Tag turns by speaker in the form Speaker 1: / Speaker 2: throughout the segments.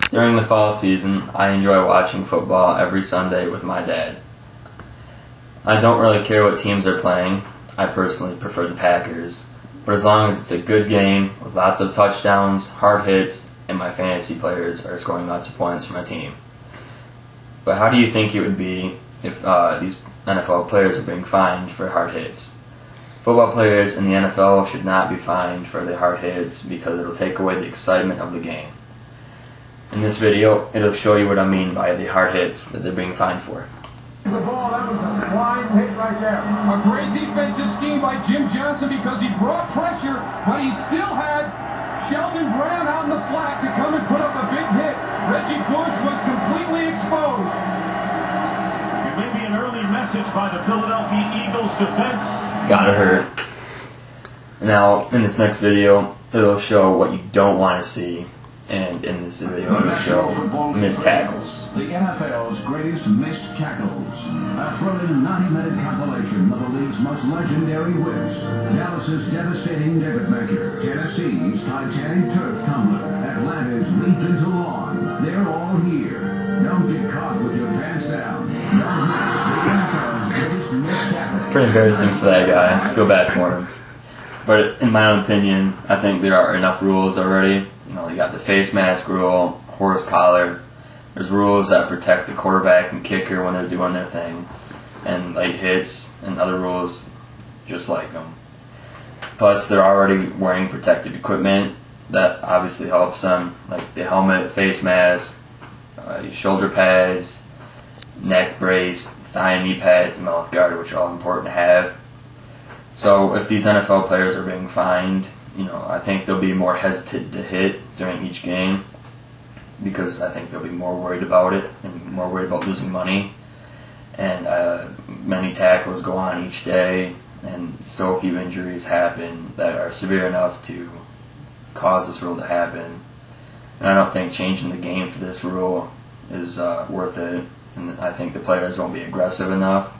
Speaker 1: During the fall season, I enjoy watching football every Sunday with my dad. I don't really care what teams are playing. I personally prefer the Packers. But as long as it's a good game with lots of touchdowns, hard hits, and my fantasy players are scoring lots of points for my team. But how do you think it would be if these NFL players are being fined for hard hits? Football players in the NFL should not be fined for the hard hits because it'll take away the excitement of the game. In this video, it'll show you what I mean by the hard hits that they're being fined for.
Speaker 2: The ball, that was a flying hit right there. A great defensive scheme by Jim Johnson because he brought pressure, but he still had Sheldon Brown out in the flat to come and put up a big hit. Reggie Bush was completely exposed.
Speaker 3: It may be an early message by the Philadelphia Eagles defense.
Speaker 1: It's gotta hurt. Now, in this next video, it'll show what you don't want to see. And in this video, it'll show missed tackles.
Speaker 4: The NFL's greatest missed tackles. A thrilling 90-minute compilation of the league's most legendary whips. Dallas's devastating David Baker. Tennessee's Titanic turf tumbler. Atlanta's leaped into lawn. They're all here. Don't get caught with your pants down. Don't miss the NFL's greatest missed tackles.
Speaker 1: It's pretty embarrassing for that guy. I feel bad for him. But in my own opinion, I think there are enough rules already. You know, you got the face mask rule, horse collar. There's rules that protect the quarterback and kicker when they're doing their thing, and late hits, and other rules just like them. Plus, they're already wearing protective equipment that obviously helps them, like the helmet, face mask, shoulder pads, neck brace, thigh and knee pads, and mouth guard, which are all important to have. So if these NFL players are being fined, I think they'll be more hesitant to hit during each game because I think they'll be more worried about it and more worried about losing money. And many tackles go on each day, and so few injuries happen that are severe enough to cause this rule to happen. And I don't think changing the game for this rule is worth it, and I think the players won't be aggressive enough.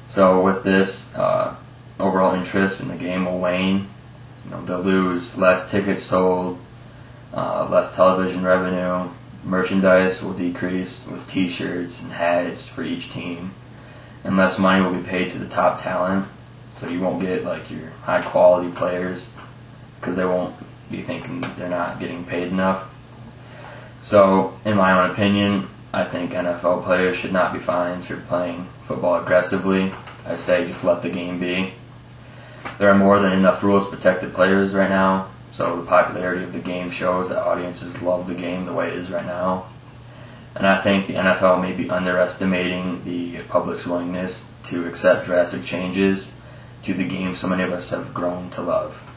Speaker 1: So with this, overall interest in the game will wane. They'll lose less tickets sold, less television revenue, merchandise will decrease with t-shirts and hats for each team, and less money will be paid to the top talent, so you won't get like your high quality players because they won't be thinking they're not getting paid enough. So in my own opinion, I think NFL players should not be fined for playing football aggressively. I say just let the game be. There are more than enough rules to protect the players right now, so the popularity of the game shows that audiences love the game the way it is right now. And I think the NFL may be underestimating the public's willingness to accept drastic changes to the game so many of us have grown to love.